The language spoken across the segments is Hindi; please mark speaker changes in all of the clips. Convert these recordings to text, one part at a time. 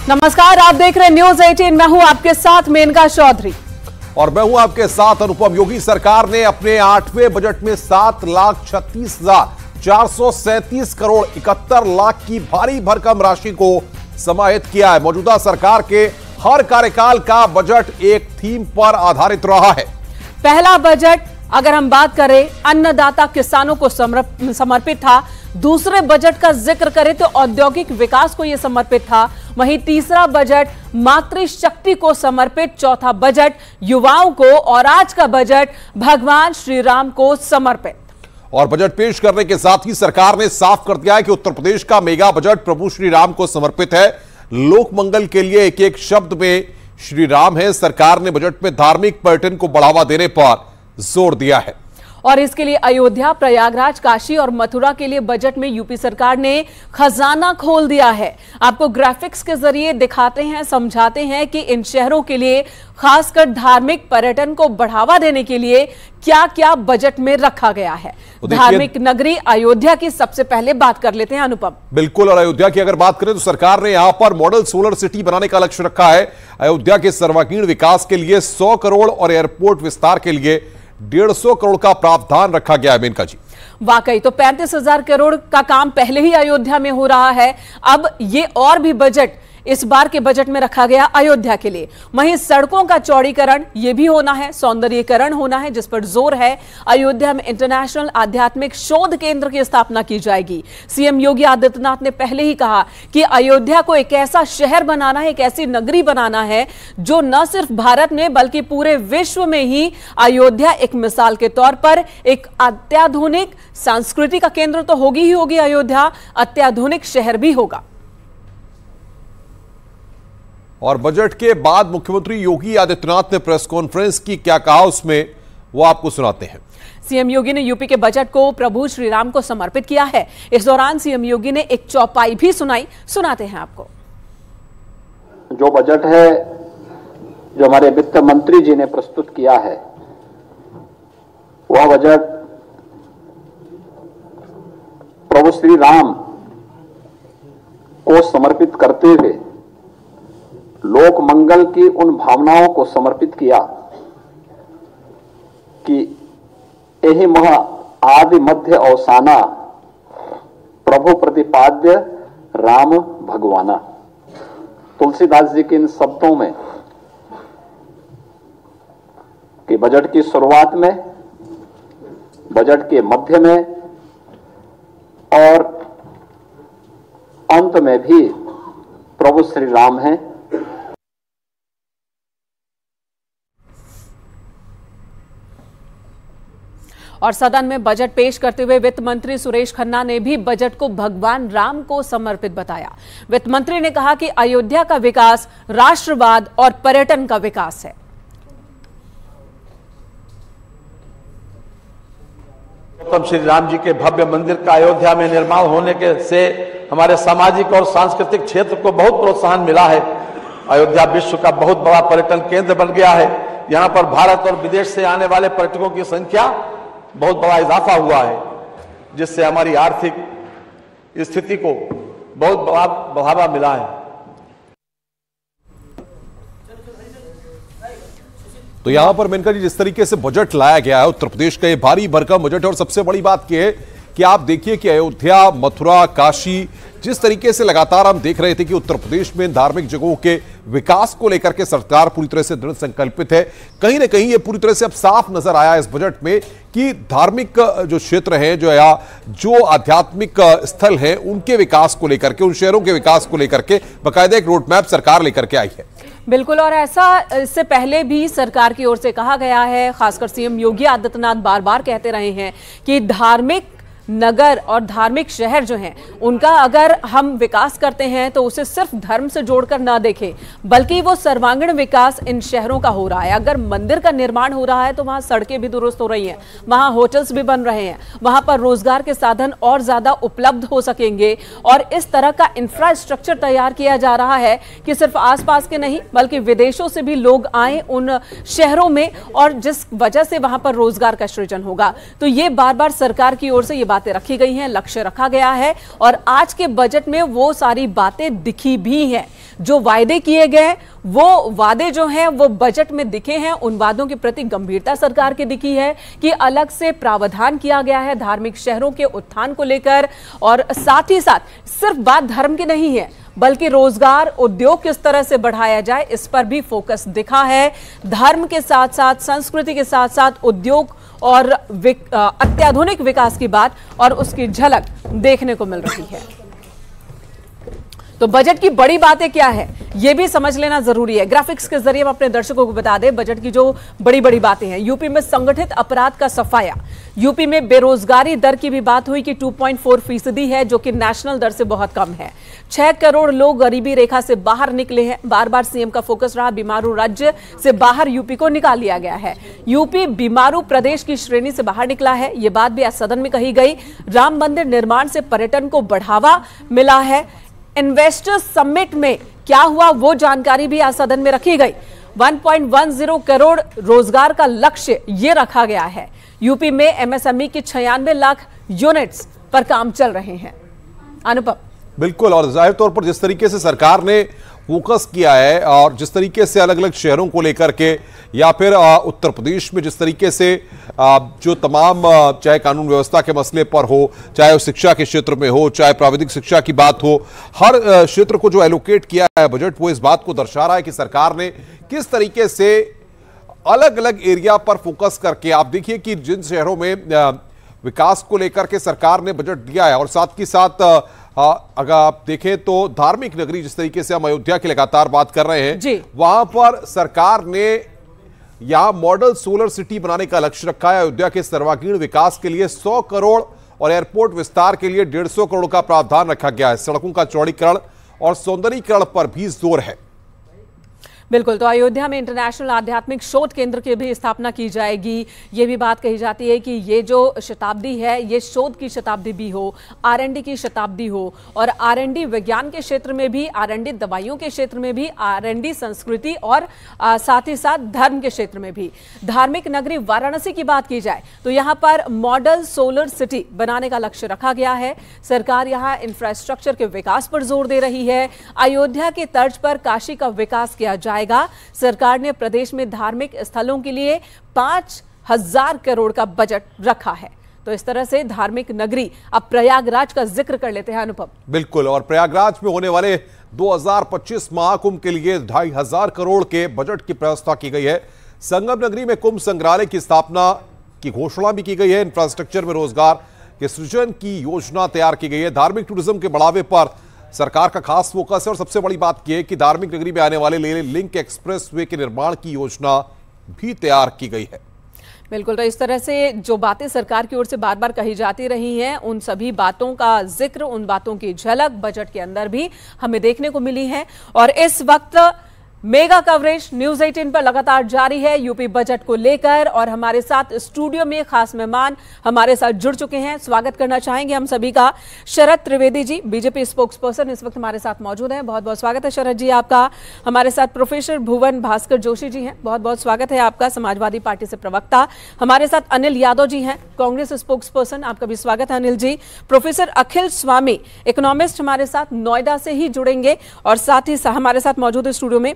Speaker 1: नमस्कार, आप देख रहे हैं न्यूज 18। मैं हूं आपके साथ मेनका चौधरी
Speaker 2: और मैं हूं आपके साथ अनुपम। योगी सरकार ने अपने 8वें बजट में 7,36,437 करोड़ 71 लाख की भारी भरकम राशि को समाहित किया है। मौजूदा सरकार के हर कार्यकाल का बजट एक थीम पर आधारित रहा है।
Speaker 1: पहला बजट अगर हम बात करें अन्नदाता किसानों को समर्पित था। दूसरे बजट का जिक्र करें तो औद्योगिक विकास को यह समर्पित था। वहीं तीसरा बजट मातृशक्ति को समर्पित, चौथा बजट युवाओं को और आज का बजट भगवान श्री राम को समर्पित।
Speaker 2: और बजट पेश करने के साथ ही सरकार ने साफ कर दिया है कि उत्तर प्रदेश का मेगा बजट प्रभु श्री राम को समर्पित है। लोक मंगल के लिए एक एक शब्द में श्री राम है। सरकार ने बजट में धार्मिक पर्यटन को बढ़ावा देने पर जोर दिया है
Speaker 1: और इसके लिए अयोध्या, प्रयागराज, काशी और मथुरा के लिए बजट में यूपी सरकार ने खजाना खोल दिया है। आपको ग्राफिक्स के जरिए दिखाते हैं, समझाते हैं कि इन शहरों के लिए खासकर धार्मिक पर्यटन को बढ़ावा देने के लिए क्या क्या बजट में रखा गया है। धार्मिक नगरी अयोध्या की सबसे पहले बात कर लेते हैं अनुपम।
Speaker 2: बिल्कुल, और अयोध्या की अगर बात करें तो सरकार ने यहां पर मॉडल सोलर सिटी बनाने का लक्ष्य रखा है। अयोध्या के सर्वांगीण विकास के लिए 100 करोड़ और एयरपोर्ट विस्तार के लिए 150 करोड़ का प्रावधान रखा गया है। मेनका जी,
Speaker 1: वाकई तो 35,000 करोड़ का काम पहले ही अयोध्या में हो रहा है। अब ये और भी बजट इस बार के बजट में रखा गया अयोध्या के लिए। वहीं सड़कों का चौड़ीकरण ये भी होना है, सौंदर्यीकरण होना है, जिस पर जोर है। अयोध्या में इंटरनेशनल आध्यात्मिक शोध केंद्र की स्थापना की जाएगी। सीएम योगी आदित्यनाथ ने पहले ही कहा कि अयोध्या को एक ऐसा शहर बनाना है, एक ऐसी नगरी बनाना है जो न सिर्फ भारत में बल्कि पूरे विश्व में ही अयोध्या एक मिसाल के तौर पर एक अत्याधुनिक संस्कृति का केंद्र तो होगी ही होगी। अयोध्या अत्याधुनिक शहर भी होगा।
Speaker 2: और बजट के बाद मुख्यमंत्री योगी आदित्यनाथ ने प्रेस कॉन्फ्रेंस की, क्या कहा उसमें वो आपको सुनाते हैं।
Speaker 1: सीएम योगी ने यूपी के बजट को प्रभु श्री राम को समर्पित किया है। इस दौरान सीएम योगी ने एक चौपाई भी सुनाई, सुनाते हैं आपको।
Speaker 3: जो बजट है जो हमारे वित्त मंत्री जी ने प्रस्तुत किया है, वह बजट प्रभु श्री राम को समर्पित करते हुए लोक मंगल की उन भावनाओं को समर्पित किया कि यही मह आदि मध्य अवसाना प्रभु प्रतिपाद्य राम भगवाना। तुलसीदास जी के इन शब्दों में कि बजट की शुरुआत में, बजट के मध्य में और अंत में भी प्रभु श्री राम हैं।
Speaker 1: और सदन में बजट पेश करते हुए वित्त मंत्री सुरेश खन्ना ने भी बजट को भगवान राम को समर्पित बताया। वित्त मंत्री ने कहा कि अयोध्या का विकास राष्ट्रवाद और पर्यटन का विकास है।
Speaker 4: श्री राम जी के भव्य मंदिर का अयोध्या में निर्माण होने के से हमारे सामाजिक और सांस्कृतिक क्षेत्र को बहुत प्रोत्साहन मिला है। अयोध्या विश्व का बहुत बड़ा पर्यटन केंद्र बन गया है। यहाँ पर भारत और विदेश से आने वाले पर्यटकों की संख्या बहुत बड़ा इजाफा हुआ है, जिससे हमारी आर्थिक स्थिति को बहुत बड़ा बढ़ावा मिला है।
Speaker 2: तो यहां पर मेनका जी, जिस तरीके से बजट लाया गया है, उत्तर प्रदेश का ये भारी भरकम बजट है। और सबसे बड़ी बात यह है कि आप देखिए कि अयोध्या, मथुरा, काशी, जिस तरीके से लगातार हम देख रहे थे कि उत्तर प्रदेश में धार्मिक जगहों के विकास को लेकर के सरकार पूरी तरह से दृढ़ संकल्पित है। कहीं ना कहीं ये पूरी तरह से अब साफ नजर आया इस बजट में कि धार्मिक जो क्षेत्र है, जो आध्यात्मिक स्थल है, उनके विकास को लेकर के, उन शहरों के विकास को लेकर के बाकायदा एक रोड मैप सरकार लेकर के आई है।
Speaker 1: बिल्कुल, और ऐसा इससे पहले भी सरकार की ओर से कहा गया है। खासकर सीएम योगी आदित्यनाथ बार बार कहते रहे हैं कि धार्मिक नगर और धार्मिक शहर जो हैं उनका अगर हम विकास करते हैं तो उसे सिर्फ धर्म से जोड़कर ना देखें, बल्कि वो सर्वांगीण विकास इन शहरों का हो रहा है। अगर मंदिर का निर्माण हो रहा है तो वहां सड़कें भी दुरुस्त हो रही हैं, वहां होटल्स भी बन रहे हैं, वहां पर रोजगार के साधन और ज्यादा उपलब्ध हो सकेंगे। और इस तरह का इंफ्रास्ट्रक्चर तैयार किया जा रहा है कि सिर्फ आसपास के नहीं बल्कि विदेशों से भी लोग आए उन शहरों में, और जिस वजह से वहां पर रोजगार का सृजन होगा। तो ये बार बार सरकार की ओर से ये बातें रखी गई हैं, लक्ष्य रखा गया है और आज के बजट में वो सारी बातें दिखी भी हैं। जो वायदे किए गए वो वादे जो हैं वो बजट में दिखे हैं। उन वादों के प्रति गंभीरता सरकार की दिखी है कि अलग से प्रावधान किया गया है धार्मिक शहरों के उत्थान को लेकर, और साथ ही साथ सिर्फ बात धर्म की नहीं है बल्कि रोजगार, उद्योग किस तरह से बढ़ाया जाए इस पर भी फोकस दिखा है। धर्म के साथ साथ, संस्कृति के साथ साथ उद्योग और अत्याधुनिक विकास की बात और उसकी झलक देखने को मिल रही है। तो बजट की बड़ी बातें क्या है यह भी समझ लेना जरूरी है। ग्राफिक्स के जरिए हम अपने दर्शकों को बता दें बजट की जो बड़ी बड़ी बातें हैं। यूपी में संगठित अपराध का सफाया, यूपी में बेरोजगारी दर की भी बात हुई कि 2.4% है जो कि नेशनल दर से बहुत कम है। 6 करोड़ लोग गरीबी रेखा से बाहर निकले हैं। बार बार सीएम का फोकस रहा बीमारू राज्य से बाहर यूपी को निकाल लिया गया है। यूपी बीमारू प्रदेश की श्रेणी से बाहर निकला है, यह बात भी आज सदन में कही गई। राम मंदिर निर्माण से पर्यटन को बढ़ावा मिला है। इन्वेस्टर्स समिट में क्या हुआ वो जानकारी भी आज सदन में रखी गई। 1.10 करोड़ रोजगार का लक्ष्य ये रखा गया है। यूपी में एमएसएमई की 96 लाख यूनिट्स पर काम चल रहे हैं। अनुपम,
Speaker 2: बिल्कुल, और जाहिर तौर पर जिस तरीके से सरकार ने फोकस किया है और जिस तरीके से अलग अलग शहरों को लेकर के या फिर उत्तर प्रदेश में जिस तरीके से जो तमाम चाहे कानून व्यवस्था के मसले पर हो, चाहे शिक्षा के क्षेत्र में हो, चाहे प्राविधिक शिक्षा की बात हो, हर क्षेत्र को जो एलोकेट किया है बजट वो इस बात को दर्शा रहा है कि सरकार ने किस तरीके से अलग अलग एरिया पर फोकस करके, आप देखिए कि जिन शहरों में विकास को लेकर के सरकार ने बजट दिया है और साथ ही साथ अगर आप देखें तो धार्मिक नगरी जिस तरीके से हम अयोध्या की लगातार बात कर रहे हैं, वहां पर सरकार ने यहां मॉडल सोलर सिटी बनाने का लक्ष्य रखा है। अयोध्या के सर्वांगीण विकास के लिए 100 करोड़ और एयरपोर्ट विस्तार के लिए 150 करोड़ का प्रावधान रखा गया है। सड़कों का चौड़ीकरण और सौंदर्यीकरण पर भी जोर है।
Speaker 1: बिल्कुल, तो अयोध्या में इंटरनेशनल आध्यात्मिक शोध केंद्र की भी स्थापना की जाएगी। ये भी बात कही जाती है कि ये जो शताब्दी है ये शोध की शताब्दी भी हो, R&D की शताब्दी हो, और R&D विज्ञान के क्षेत्र में भी, R&D दवाइयों के क्षेत्र में भी, R&D संस्कृति और साथ ही साथ धर्म के क्षेत्र में भी। धार्मिक नगरी वाराणसी की बात की जाए तो यहाँ पर मॉडल सोलर सिटी बनाने का लक्ष्य रखा गया है। सरकार यहाँ इंफ्रास्ट्रक्चर के विकास पर जोर दे रही है। अयोध्या के तर्ज पर काशी का विकास किया जाएगा। सरकार ने प्रदेश में धार्मिक स्थलों के लिए 5,000 करोड़ का बजट रखा है। तो इस तरह से धार्मिक नगरी, अब प्रयागराज का जिक्र कर लेते हैं अनुपम।
Speaker 2: बिल्कुल, और प्रयागराज में होने वाले 2025 महाकुंभ के लिए 2,500 करोड़ के बजट की व्यवस्था की गई है। संगम नगरी में कुंभ संग्रहालय की स्थापना की घोषणा भी की गई है। इंफ्रास्ट्रक्चर में रोजगार के सृजन की योजना तैयार की गई है। धार्मिक टूरिज्म के बढ़ावे पर सरकार का खास फोकस है और सबसे बड़ी बात यह है कि धार्मिक नगरी में आने वाले लेह लिंक एक्सप्रेसवे के निर्माण की योजना भी तैयार की गई है।
Speaker 1: बिल्कुल, तो इस तरह से जो बातें सरकार की ओर से बार बार कही जाती रही हैं उन सभी बातों का जिक्र, उन बातों की झलक बजट के अंदर भी हमें देखने को मिली है। और इस वक्त मेगा कवरेज न्यूज 18 पर लगातार जारी है यूपी बजट को लेकर, और हमारे साथ स्टूडियो में खास मेहमान हमारे साथ जुड़ चुके हैं। स्वागत करना चाहेंगे हम सभी का। शरद Trivedi ji, BJP spokes person, इस वक्त हमारे साथ मौजूद हैं। बहुत बहुत स्वागत है शरद जी आपका। हमारे साथ प्रोफेसर भुवन भास्कर जोशी जी हैं, बहुत बहुत स्वागत है आपका, समाजवादी पार्टी से प्रवक्ता। हमारे साथ अनिल यादव जी हैं, कांग्रेस स्पोक्स पर्सन, आपका भी स्वागत है अनिल जी। प्रोफेसर अखिल स्वामी, इकोनॉमिस्ट, हमारे साथ नोएडा से ही जुड़ेंगे, और साथ ही हमारे साथ मौजूद है स्टूडियो में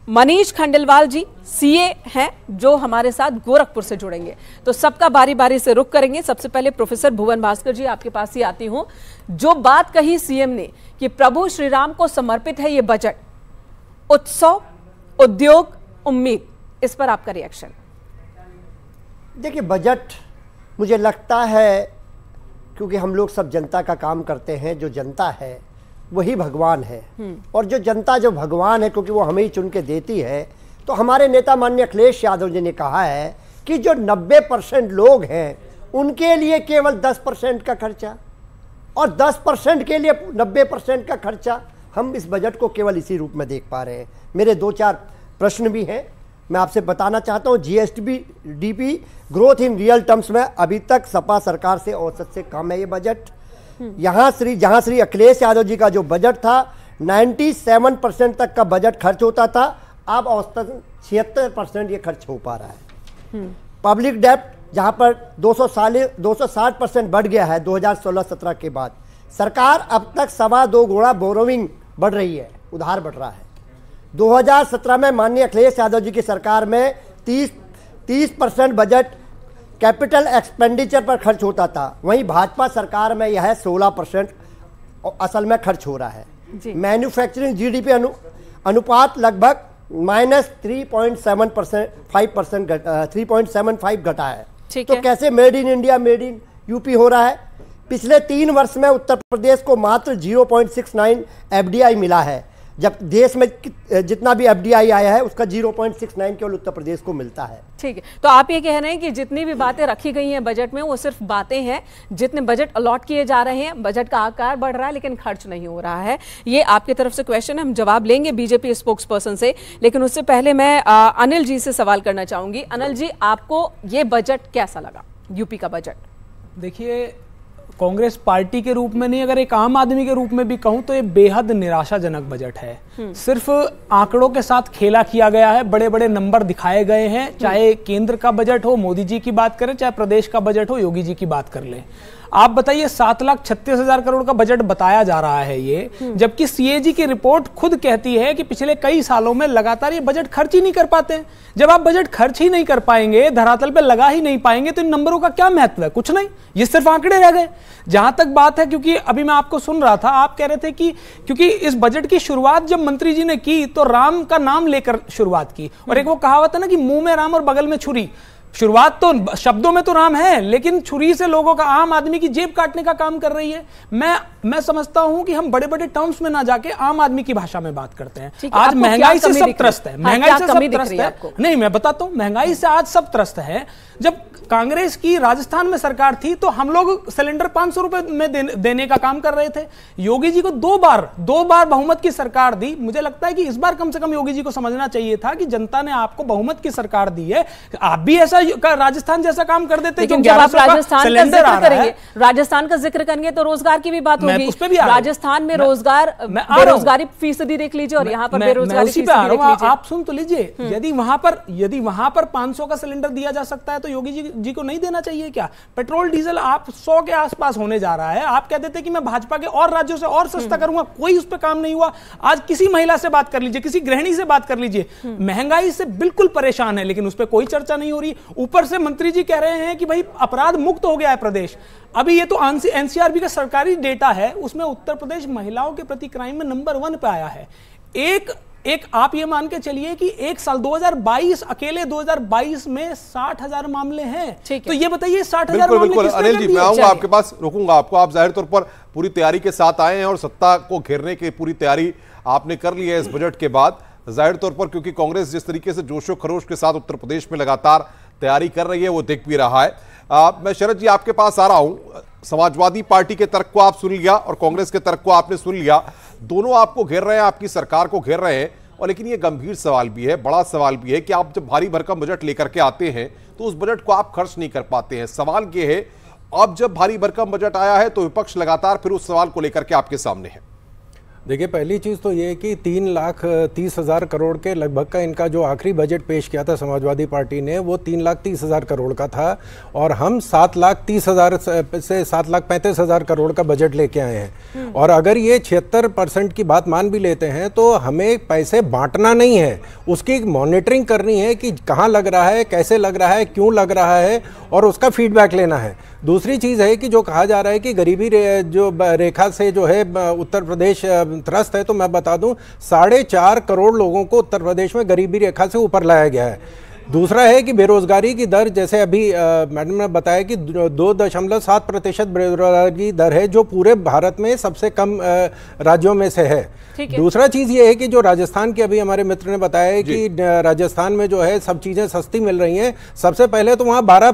Speaker 1: मनीष खंडेलवाल जी, सीए हैं, जो हमारे साथ गोरखपुर से जुड़ेंगे। तो सबका बारी बारी से रुख करेंगे। सबसे पहले प्रोफेसर भुवन भास्कर जी आपके पास ही आती हूं। जो बात कही सीएम ने कि प्रभु श्री राम को समर्पित है ये बजट, उत्सव, उद्योग, उम्मीद, इस पर आपका रिएक्शन?
Speaker 5: देखिए, बजट मुझे लगता है क्योंकि हम लोग सब जनता का काम करते हैं, जो जनता है वही भगवान है, और जो जनता जो भगवान है क्योंकि वो हमें ही चुन के देती है। तो हमारे नेता माननीय अखिलेश यादव जी ने कहा है कि जो 90% लोग हैं उनके लिए केवल 10% का खर्चा, और 10% के लिए 90% का खर्चा, हम इस बजट को केवल इसी रूप में देख पा रहे हैं। मेरे 2-4 प्रश्न भी हैं, मैं आपसे बताना चाहता हूँ। GSDP growth in real terms में अभी तक सपा सरकार से औसत से कम है ये बजट। जहां श्री अखिलेश यादव जी का जो बजट था 97% तक का बजट खर्च होता था, अब औसतन 76% ये खर्च हो पा रहा है। पब्लिक डेप्ट जहां पर 260% बढ़ गया है 2016-17 के बाद। सरकार अब तक 2.25 गुना बोरोविंग बढ़ रही है, उधार बढ़ रहा है। 2017 में माननीय अखिलेश यादव जी की सरकार में 30% बजट कैपिटल एक्सपेंडिचर पर खर्च होता था, वहीं भाजपा सरकार में यह 16% असल में खर्च हो रहा है। मैन्युफैक्चरिंग जीडीपी अनुपात लगभग -3.75 घटा है। तो कैसे made in India, made in UP हो रहा है? पिछले 3 वर्ष में उत्तर प्रदेश को मात्र 0.69 एफडीआई मिला है, जब देश में जितना भी एफडीआई आया है उसका 0.69 केवल उत्तर प्रदेश को मिलता है।
Speaker 1: ठीक है, तो आप ये कह रहे हैं कि जितनी भी बातें रखी गई हैं बजट में वो सिर्फ बातें हैं, जितने बजट अलॉट किए जा रहे हैं, बजट का आकार बढ़ रहा है लेकिन खर्च नहीं हो रहा है। ये आपकी तरफ से क्वेश्चन है, हम जवाब लेंगे बीजेपी स्पोक्स पर्सन से, लेकिन उससे पहले मैं अनिल जी से सवाल करना चाहूंगी। अनिल जी, आपको ये बजट कैसा लगा, यूपी का बजट?
Speaker 6: देखिए, कांग्रेस पार्टी के रूप में नहीं, अगर एक आम आदमी के रूप में भी कहूं तो ये बेहद निराशाजनक बजट है। सिर्फ आंकड़ों के साथ खेला किया गया है, बड़े बड़े नंबर दिखाए गए हैं, चाहे केंद्र का बजट हो, मोदी जी की बात करें, चाहे प्रदेश का बजट हो, योगी जी की बात कर लें। आप बताइए, 7,36,000 करोड़ का बजट बताया जा रहा है ये, जबकि सीएजी की रिपोर्ट खुद कहती है कि पिछले कई सालों में लगातार ये बजट खर्च ही नहीं कर पाते हैं। जब आप बजट खर्च ही नहीं कर पाएंगे, धरातल पे लगा ही नहीं पाएंगे, तो इन नंबरों का क्या महत्व है? कुछ नहीं, ये सिर्फ आंकड़े रह गए। जहां तक बात है, क्योंकि अभी मैं आपको सुन रहा था, आप कह रहे थे कि क्योंकि इस बजट की शुरुआत जब मंत्री जी ने की तो राम का नाम लेकर शुरुआत की, और एक वो कहावत है ना कि मुंह में राम और बगल में छुरी। शुरुआत तो शब्दों में तो राम है, लेकिन छुरी से लोगों का, आम आदमी की जेब काटने का काम कर रही है। मैं समझता हूं कि हम बड़े बड़े टर्म्स में ना जाके आम आदमी की भाषा में बात करते हैं। आज महंगाई से सब त्रस्त है, महंगाई से सब त्रस्त है। नहीं, मैं बताता हूं, महंगाई से आज सब त्रस्त है। जब कांग्रेस की राजस्थान में सरकार थी तो हम लोग सिलेंडर 500 रुपए में देने का काम कर रहे थे। योगी जी को दो बार बहुमत की सरकार दी। मुझे लगता है कि इस बार कम से कम योगी जी को समझना चाहिए था कि जनता ने आपको बहुमत की सरकार दी है, आप भी ऐसा राजस्थान जैसा काम कर देते।
Speaker 1: लेकिन जब आप राजस्थान का जिक्र करेंगे तो रोजगार की भी बात होगी। राजस्थान में रोजगार, बेरोजगारी फीसदी देख लीजिए और यहाँ पर बेरोजगारी फीसदी देख लीजिए।
Speaker 6: आप सुन तो लीजिए, यदि वहां पर 500 का सिलेंडर दिया जा सकता है तो योगी जी को नहीं देना चाहिए क्या? पेट्रोल डीजल आप 100 के आसपास होने जा रहा है। आप कहते थे कि मैं भाजपा के और राज्यों से और सस्ता करूंगा, कोई उस पर काम नहीं हुआ। आज किसी महिला से बात कर लीजिए, किसी गृहिणी से बात कर लीजिए, महंगाई से बिल्कुल परेशान है, लेकिन उस पर कोई चर्चा नहीं हो रही। ऊपर से मंत्री जी कह रहे हैं कि भाई अपराध मुक्त हो गया है प्रदेश। अभी ये तो एनसीआरबी का सरकारी डेटा है, उसमें उत्तर प्रदेश महिलाओं के प्रति क्राइम में नंबर 1 पे आया है। एक आप ये मान के चलिए कि एक साल 2022 अकेले 2022 में 60,000 मामले हैं। तो ये बताइए 60,000 मामले
Speaker 2: बिल्कुल। अनिल जी, मैं आऊंगा आपके पास, रोकूंगा आपको। आप जाहिर तौर पर पूरी तैयारी के साथ आए हैं और सत्ता को घेरने की पूरी तैयारी आपने कर ली है इस बजट के बाद, जाहिर तौर पर, क्योंकि कांग्रेस जिस तरीके से जोशो खरोश के साथ उत्तर प्रदेश में लगातार तैयारी कर रही है वो दिख भी रहा है। मैं शरद जी आपके पास आ रहा हूं। समाजवादी पार्टी के तर्क को आप सुन लिया और कांग्रेस के तर्क को आपने सुन लिया, दोनों आपको घेर रहे हैं, आपकी सरकार को घेर रहे हैं। और लेकिन ये गंभीर सवाल भी है, बड़ा सवाल भी है कि आप जब भारी भरकम बजट लेकर के आते हैं तो उस बजट को आप खर्च नहीं कर पाते हैं। सवाल ये है, अब जब भारी भरकम बजट आया है तो विपक्ष लगातार फिर उस सवाल को लेकर के आपके सामने है।
Speaker 7: देखिए, पहली चीज़ तो ये कि 3,30,000 करोड़ के लगभग का इनका जो आखिरी बजट पेश किया था समाजवादी पार्टी ने, वो 3,30,000 करोड़ का था, और हम 7,30,000 से 7,35,000 करोड़ का बजट लेके आए हैं। और अगर ये 76% की बात मान भी लेते हैं तो हमें पैसे बांटना नहीं है, उसकी मॉनिटरिंग करनी है कि कहाँ लग रहा है, कैसे लग रहा है, क्यों लग रहा है, और उसका फीडबैक लेना है। दूसरी चीज़ है कि जो कहा जा रहा है कि गरीबी जो रेखा से जो है उत्तर प्रदेश त्रस्त है, तो मैं बता दूं 4.5 करोड़ लोगों को उत्तर प्रदेश में गरीबी रेखा से ऊपर लाया गया है। दूसरा है कि बेरोजगारी की दर, जैसे अभी मैडम ने बताया कि 2.7% बेरोजगारी दर है, जो पूरे भारत में सबसे कम राज्यों में से है। दूसरा चीज़ ये है कि जो राजस्थान की, अभी हमारे मित्र ने बताया है कि राजस्थान में जो है सब चीज़ें सस्ती मिल रही हैं। सबसे पहले तो वहाँ 12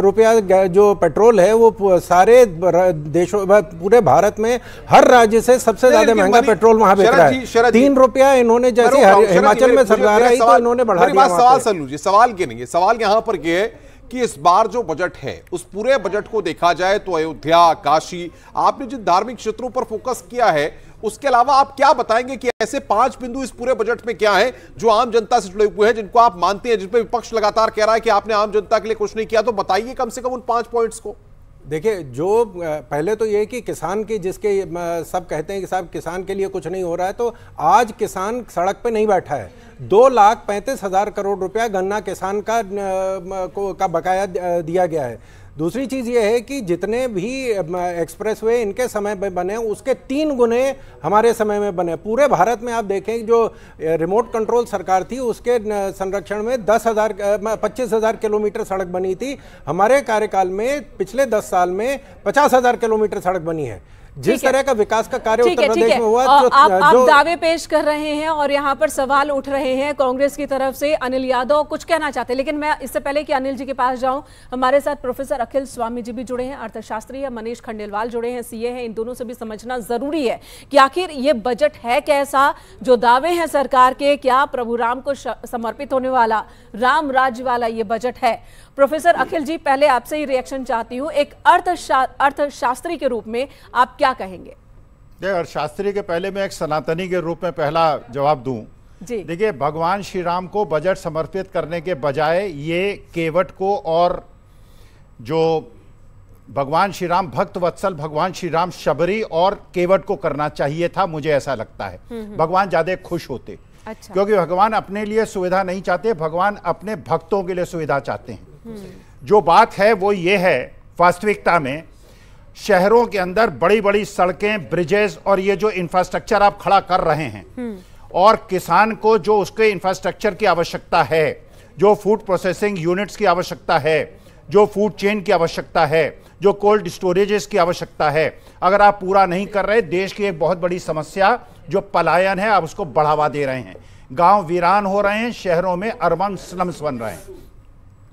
Speaker 7: रुपया जो पेट्रोल है वो सारे देशों, पूरे भारत में हर राज्य से सबसे ज़्यादा महंगा पेट्रोल वहाँ बिक रहा है। 3 रुपया इन्होंने, जैसे हिमाचल में सरकार आई तो इन्होंने बढ़ा दिया।
Speaker 2: सवाल ये नहीं है, सवाल यहाँ पर ये है कि इस बार जो बजट है उस पूरे बजट को देखा जाए तो अयोध्या, काशी, आपने जिन धार्मिक क्षेत्रों पर फोकस किया है, उसके अलावा आप क्या बताएंगे कि ऐसे 5 बिंदु इस पूरे बजट में क्या है जो आम जनता से जुड़े हुए हैं, जिनको आप मानते हैं, जिन पर विपक्ष लगातार कह रहा है कि आपने आम जनता के लिए कुछ नहीं किया, तो बताइए कम से कम उन 5 पॉइंट्स को।
Speaker 7: देखिए, जो पहले तो ये कि किसान की, जिसके सब कहते हैं कि साहब किसान के लिए कुछ नहीं हो रहा है, तो आज किसान सड़क पे नहीं बैठा है। 2,35,000 करोड़ रुपया गन्ना किसान का बकाया दिया गया है। दूसरी चीज़ ये है कि जितने भी एक्सप्रेसवे इनके समय में बने उसके 3 गुने हमारे समय में बने। पूरे भारत में आप देखें जो रिमोट कंट्रोल सरकार थी उसके संरक्षण में 25,000 किलोमीटर सड़क बनी थी। हमारे कार्यकाल में पिछले 10 साल में 50,000 किलोमीटर सड़क बनी है। जिस तरह का विकास का कार्य उत्तर प्रदेश में हुआ,
Speaker 1: आप दावे पेश कर रहे हैं और यहाँ पर सवाल उठ रहे हैं कांग्रेस की तरफ से। अनिल यादव कुछ कहना चाहते हैं, लेकिन मैं इससे पहले कि अनिल जी के पास जाऊं, हमारे साथ प्रोफेसर अखिल स्वामी जी भी जुड़े हैं, अर्थशास्त्री है, मनीष खंडेलवाल जुड़े हैं, सीए हैं। इन दोनों से भी समझना जरूरी है कि आखिर ये बजट है कैसा, जो दावे हैं सरकार के, क्या प्रभु राम को समर्पित होने वाला, राम राज्य वाला ये बजट है। प्रोफेसर अखिल जी, पहले आपसे ही रिएक्शन चाहती हूं, एक अर्थशास्त्री के रूप में आप क्या कहेंगे?
Speaker 8: अर्थशास्त्री के पहले मैं एक सनातनी के रूप में पहला जवाब दूं। देखिए, भगवान श्री राम को बजट समर्पित करने के बजाय ये केवट को और जो भगवान श्री राम भक्त वत्सल भगवान श्री राम शबरी और केवट को करना चाहिए था, मुझे ऐसा लगता है। भगवान ज्यादा खुश होते। अच्छा। क्योंकि भगवान अपने लिए सुविधा नहीं चाहते, भगवान अपने भक्तों के लिए सुविधा चाहते हैं। जो बात है वो ये है, वास्तविकता में शहरों के अंदर बड़ी बड़ी सड़कें, ब्रिजेस और ये जो इंफ्रास्ट्रक्चर आप खड़ा कर रहे हैं, और किसान को जो उसके इंफ्रास्ट्रक्चर की आवश्यकता है, जो फूड प्रोसेसिंग यूनिट्स की आवश्यकता है, जो फूड चेन की आवश्यकता है, जो कोल्ड स्टोरेजेस की आवश्यकता है, अगर आप पूरा नहीं कर रहे, देश की एक बहुत बड़ी समस्या जो पलायन है, आप उसको बढ़ावा दे रहे हैं। गांव वीरान हो रहे हैं, शहरों में अर्बन स्लम्स बन रहे हैं।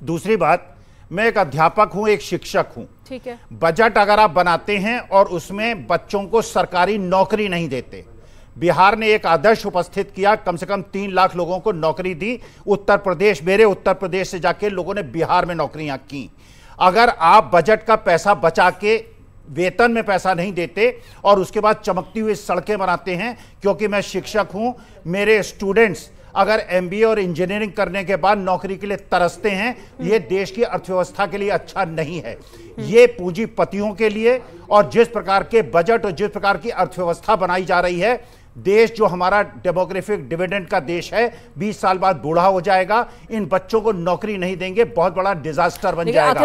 Speaker 8: दूसरी बात, मैं एक अध्यापक हूं, एक शिक्षक हूं। ठीक है। बजट अगर आप बनाते हैं और उसमें बच्चों को सरकारी नौकरी नहीं देते, बिहार ने एक आदर्श उपस्थित किया, कम से कम 3 लाख लोगों को नौकरी दी। उत्तर प्रदेश, मेरे उत्तर प्रदेश से जाके लोगों ने बिहार में नौकरियां की। अगर आप बजट का पैसा बचा के वेतन में पैसा नहीं देते और उसके बाद चमकती हुई सड़कें बनाते हैं, क्योंकि मैं शिक्षक हूं, मेरे स्टूडेंट्स अगर एमबीए और इंजीनियरिंग करने के बाद नौकरी के लिए तरसते हैं, ये देश की अर्थव्यवस्था के लिए अच्छा नहीं है। ये पूंजीपतियों के लिए, और जिस प्रकार के बजट और जिस प्रकार की अर्थव्यवस्था बनाई जा रही है, देश जो हमारा डेमोग्राफिक डिविडेंड का देश है, 20 साल बाद बूढ़ा हो जाएगा। इन बच्चों को नौकरी नहीं देंगे, बहुत बड़ा डिजास्टर बन जाएगा।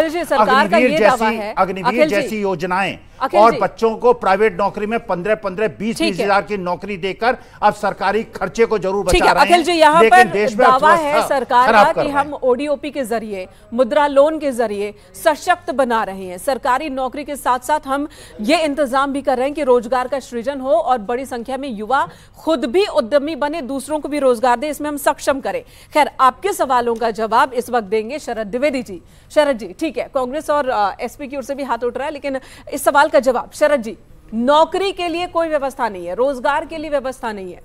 Speaker 8: अग्निवीर जैसी योजनाएं और बच्चों को प्राइवेट नौकरी में 15-20 हजार की नौकरी देकर अब सरकारी खर्चे को जरूर बचा रहे हैं।
Speaker 1: यहाँ पर दावा है सरकार का कि हम ओडीओपी के जरिए, मुद्रा लोन के जरिए सशक्त बना रहे हैं। सरकारी नौकरी के साथ साथ हम ये इंतजाम भी कर रहे हैं कि रोजगार का सृजन हो और बड़ी संख्या में युवा खुद भी उद्यमी बने, दूसरों को भी रोजगार दे, इसमें हम सक्षम करें। खैर, आपके सवालों का जवाब इस वक्त देंगे शरद द्विवेदी जी। शरद जी, ठीक है, कांग्रेस और एसपी की ओर से भी हाथ उठ रहा है, लेकिन इस सवाल का जवाब शरद जी, नौकरी के लिए कोई व्यवस्था नहीं है, रोजगार के लिए व्यवस्था नहीं है।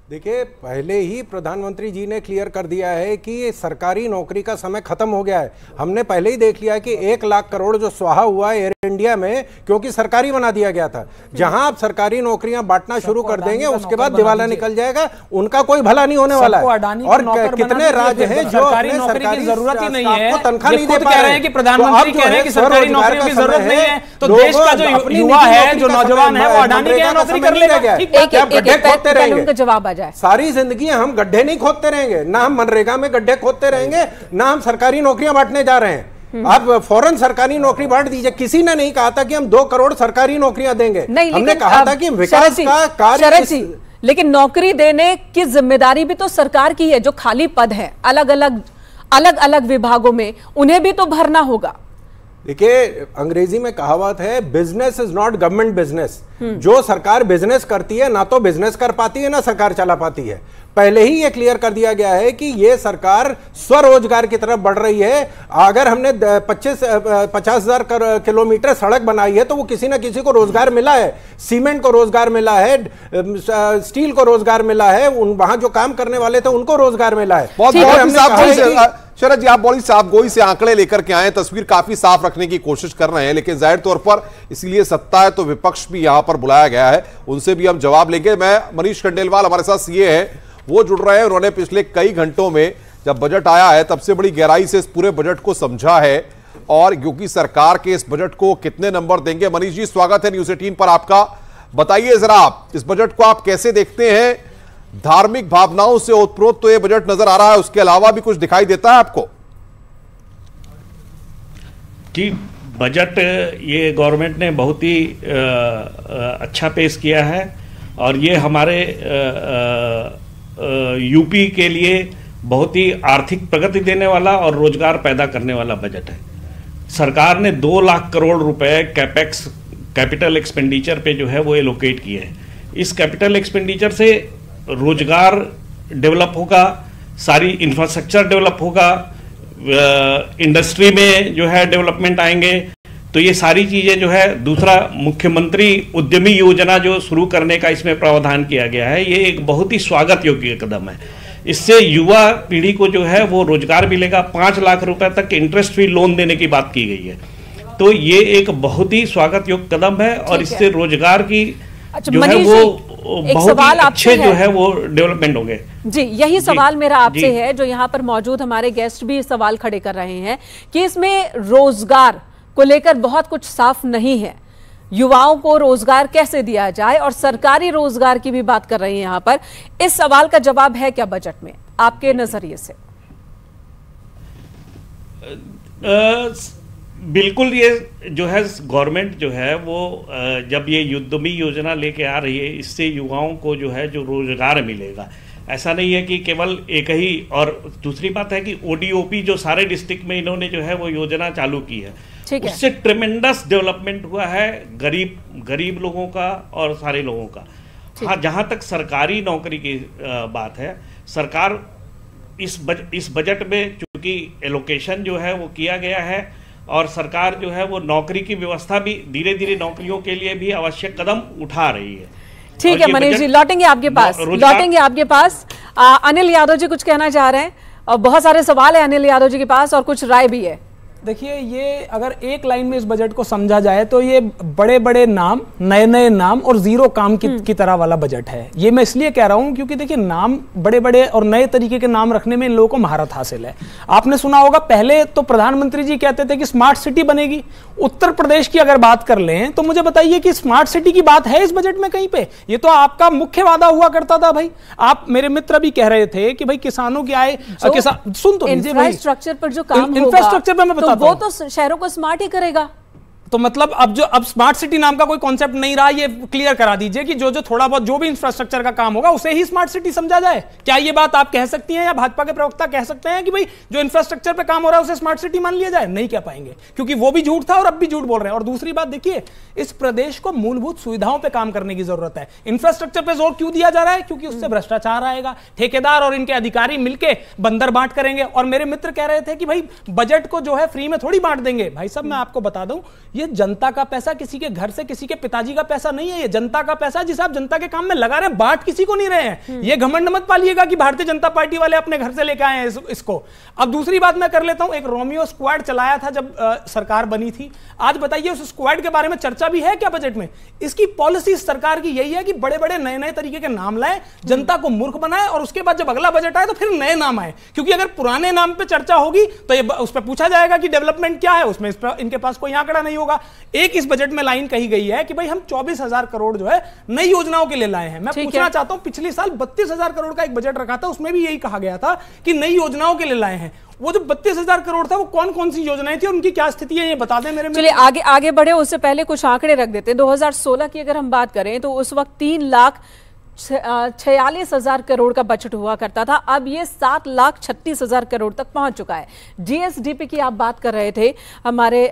Speaker 7: देखिए, पहले ही प्रधानमंत्री जी ने क्लियर कर दिया है कि सरकारी नौकरी का समय खत्म हो गया है। हमने पहले ही देख लिया कि 1 लाख करोड़ जो स्वाहा हुआ एयर इंडिया में, क्योंकि सरकारी बना दिया गया था। जहां आप सरकारी नौकरियां बांटना शुरू कर देंगे, उसके बाद दिवाला निकल जाएगा, उनका कोई भला नहीं होने वाला है। और कितने राज्य हैं जो
Speaker 6: नौकरी की जरूरत ही नहीं है, तनख्वाह नहीं दे पा रहे हैं, कि प्रधानमंत्री कह रहे हैं कि सरकारी नौकरी की जरूरत नहीं है, तो देश का जो युवा है, जो नौजवान है, वो अडानी के यहाँ नौकरी कर लेगा।
Speaker 1: जवाब
Speaker 7: सारी जिंदगी हम गड्ढे नहीं खोदते रहेंगे, ना हम मनरेगा में गड्ढे खोदते रहेंगे, ना हम सरकारी नौकरियां बांटने जा रहे हैं। आप फौरन सरकारी नौकरी बांट दीजिए। किसी ने नहीं कहा था कि हम 2 करोड़ सरकारी नौकरियां देंगे, हमने कहा था कि विकास का कार्य।
Speaker 1: लेकिन नौकरी देने की जिम्मेदारी भी तो सरकार की है। जो खाली पद है अलग अलग विभागों में, उन्हें भी तो भरना होगा।
Speaker 7: देखिए, अंग्रेजी में कहावत है, business is not government business. जो सरकार बिजनेस करती है, ना तो बिजनेस कर पाती है, ना सरकार चला पाती है। पहले ही ये क्लियर कर दिया गया है कि ये सरकार स्वरोजगार की तरफ बढ़ रही है। अगर हमने 50,000 किलोमीटर सड़क बनाई है, तो वो किसी ना किसी को रोजगार मिला है। सीमेंट को रोजगार मिला है, स्टील को रोजगार मिला है, वहां जो काम करने वाले थे उनको रोजगार मिला है।
Speaker 2: शरद जी, आप बड़ी साफगोई से आंकड़े लेकर के आए, तस्वीर काफी साफ रखने की कोशिश कर रहे हैं, लेकिन जाहिर तौर पर इसीलिए सत्ता है तो विपक्ष भी यहां पर बुलाया गया है, उनसे भी हम जवाब लेंगे। मैं मनीष खंडेलवाल हमारे साथ सीए हैं, वो जुड़ रहे हैं। उन्होंने पिछले कई घंटों में जब बजट आया है तब से बड़ी गहराई से इस पूरे बजट को समझा है, और क्योंकि सरकार के इस बजट को कितने नंबर देंगे। मनीष जी, स्वागत है न्यूज़ 18 पर आपका। बताइए जरा, आप इस बजट को आप कैसे देखते हैं? धार्मिक भावनाओं से ओतप्रोत तो ये बजट नजर आ रहा है, उसके अलावा भी कुछ दिखाई देता है आपको?
Speaker 9: जी, बजट ये गवर्नमेंट ने बहुत ही अच्छा पेश किया है, और ये हमारे यूपी के लिए बहुत ही आर्थिक प्रगति देने वाला और रोजगार पैदा करने वाला बजट है। सरकार ने 2 लाख करोड़ रुपए कैपेक्स, कैपिटल एक्सपेंडिचर पे जो है वो एलोकेट किए हैं। इस कैपिटल एक्सपेंडिचर से रोजगार डेवलप होगा, सारी इंफ्रास्ट्रक्चर डेवलप होगा, इंडस्ट्री में जो है डेवलपमेंट आएंगे। तो ये सारी चीजें जो है, दूसरा मुख्यमंत्री उद्यमी योजना जो शुरू करने का इसमें प्रावधान किया गया है, ये एक बहुत ही स्वागत योग्य कदम है। इससे युवा पीढ़ी को जो है वो रोजगार मिलेगा। 5 लाख रुपए तक इंटरेस्ट फ्री लोन देने की बात की गई है, तो ये एक बहुत ही स्वागत योग्य कदम है, और इससे रोजगार की जो है वो बहुत ही अच्छे जो है वो डेवलपमेंट होंगे।
Speaker 1: जी, यही सवाल मेरा आपसे है, जो यहाँ पर मौजूद हमारे गेस्ट भी सवाल खड़े कर रहे हैं कि इसमें रोजगार को लेकर बहुत कुछ साफ नहीं है। युवाओं को रोजगार कैसे दिया जाए, और सरकारी रोजगार की भी बात कर रहे हैं यहाँ पर। इस सवाल का जवाब है क्या बजट में आपके नजरिए से?
Speaker 9: बिल्कुल, ये जो है गवर्नमेंट जो है वो जब ये उद्यमी योजना लेके आ रही है, इससे युवाओं को जो है जो रोजगार मिलेगा। ऐसा नहीं है कि केवल एक ही, और दूसरी बात है कि ओडीओपी जो सारे डिस्ट्रिक्ट में इन्होंने जो है वो योजना चालू की है, उससे ट्रेमेंडस डेवलपमेंट हुआ है गरीब लोगों का और सारे लोगों का। हाँ, जहाँ तक सरकारी नौकरी की बात है, सरकार इस बजट में चूंकि एलोकेशन जो है वो किया गया है, और सरकार जो है वो नौकरी की व्यवस्था भी धीरे धीरे नौकरियों के लिए भी आवश्यक कदम उठा रही है।
Speaker 1: ठीक है मनीष जी, लौटेंगे आपके पास। अनिल यादव जी कुछ कहना चाह रहे हैं, और बहुत सारे सवाल है अनिल यादव जी के पास, और कुछ राय भी है।
Speaker 6: देखिए, ये अगर एक लाइन में इस बजट को समझा जाए तो ये बड़े बड़े नाम, नए नए नाम और जीरो काम की तरह वाला बजट है। ये मैं इसलिए कह रहा हूं क्योंकि देखिए, नाम बड़े बड़े और नए तरीके के नाम रखने में इन लोगों को महारत हासिल है। आपने सुना होगा, पहले तो प्रधानमंत्री जी कहते थे कि स्मार्ट सिटी बनेगी। उत्तर प्रदेश की अगर बात कर लें तो मुझे बताइए कि स्मार्ट सिटी की बात है इस बजट में कहीं पे? ये तो आपका मुख्य वादा हुआ करता था भाई। आप, मेरे मित्र भी कह रहे थे कि भाई किसानों की आय, सुन तो
Speaker 1: इंफ्रास्ट्रक्चर पर जो काम होगा,
Speaker 6: इंफ्रास्ट्रक्चर पर मैं
Speaker 1: वो तो शहरों को स्मार्ट ही करेगा।
Speaker 6: तो मतलब अब स्मार्ट सिटी नाम का कोई कॉन्सेप्ट नहीं रहा, ये क्लियर करा दीजिए कि जो थोड़ा बहुत जो भी इंफ्रास्ट्रक्चर का काम होगा उसे ही स्मार्ट सिटी समझा जाए। क्या ये बात आप कह सकती हैं, या भाजपा के प्रवक्ता कह सकते हैं कि भाई जो इंफ्रास्ट्रक्चर पे काम हो रहा है उसे स्मार्ट सिटी मान लिया जाए? नहीं कह पाएंगे, क्योंकि वो भी झूठ था और अब भी झूठ बोल रहे हैं। और दूसरी बात देखिए, इस प्रदेश को मूलभूत सुविधाओं पर काम करने की जरूरत है। इंफ्रास्ट्रक्चर पर जोर क्यों दिया जा रहा है? क्योंकि उससे भ्रष्टाचार आएगा, ठेकेदार और इनके अधिकारी मिलकर बंदर बांट करेंगे। और मेरे मित्र कह रहे थे कि भाई बजट को जो है फ्री में थोड़ी बांट देंगे। भाई साहब, मैं आपको बता दूं, ये जनता का पैसा, किसी के घर से किसी के पिताजी का पैसा नहीं है। ये जनता का पैसा जिसे आप जनता के काम में लगा रहे हैं, बांट किसी को नहीं रहे हैं। ये घमंड मत पालिएगा कि भारतीय जनता पार्टी वाले अपने घर से लेकर आए हैं इसको। अब दूसरी बात मैं कर लेता हूं, एक रोमियो स्क्वाड चलाया था जब सरकार बनी थी। आज बताइए, उस स्क्वाड के बारे में चर्चा भी है क्या बजट में? इसकी पॉलिसी सरकार की यही है कि बड़े बड़े नए नए तरीके के नाम लाए, जनता को मूर्ख बनाए, और उसके बाद जब अगला बजट आए तो फिर नए नाम आए। क्योंकि अगर पुराने नाम पे चर्चा होगी तो ये उस पर पूछा जाएगा कि डेवलपमेंट क्या है, उसमें इनके पास कोई आंकड़ा नहीं होगा। एक इस बजट में लाइन कही गई है कि भाई हम 24,000 करोड़ जो है नई योजनाओं के लिए लाए हैं। मैं पूछना चाहता हूं, पिछले साल 32,000 करोड़ का एक बजट रखा था, उसमें भी यही कहा गया था कि नई योजनाओं के लिए लाए हैं। वो जो 32,000 करोड़ था, वो कौन कौन सी योजनाएं थी, उनकी क्या स्थिति है, ये बता दें मेरे।
Speaker 1: चलिए आगे बढ़े, उससे पहले कुछ आंकड़े रख देते हैं। 2016 की अगर हम बात करें तो उस वक्त 3,46,000 करोड़ का बजट हुआ करता था। अब ये 7,36,000 करोड़ तक पहुंच चुका है। जीएसडीपी की आप बात कर रहे थे, हमारे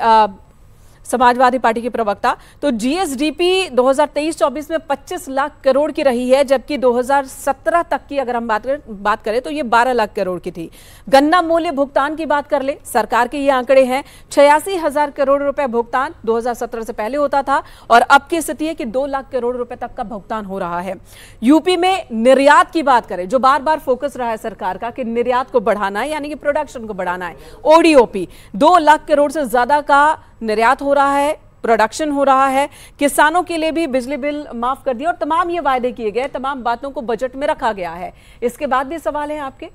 Speaker 1: समाजवादी पार्टी के प्रवक्ता। तो जीएसडीपी 2023-24 में 25 लाख करोड़ की रही है, जबकि 2017 तक की अगर हम बात करें तो ये 12 लाख करोड़ की थी। गन्ना मूल्य भुगतान की बात कर ले, सरकार के ये आंकड़े हैं 86,000 करोड़ रुपए भुगतान 2017 से पहले होता था, और अब की स्थिति है कि 2 लाख करोड़ रुपए तक का भुगतान हो रहा है। यूपी में निर्यात की बात करें, जो बार बार फोकस रहा है सरकार का कि निर्यात को बढ़ाना है, यानी कि प्रोडक्शन को बढ़ाना है, ओडीओपी 2 लाख करोड़ से ज्यादा का निर्यात हो रहा है, प्रोडक्शन हो रहा है। किसानों के लिए भी बिजली बिल माफ कर दिया, और तमाम ये वायदे किए गए, तमाम बातों को बजट में रखा गया है। इसके बाद भी सवाल है आपके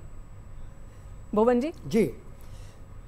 Speaker 1: भुवन जी?
Speaker 5: जी,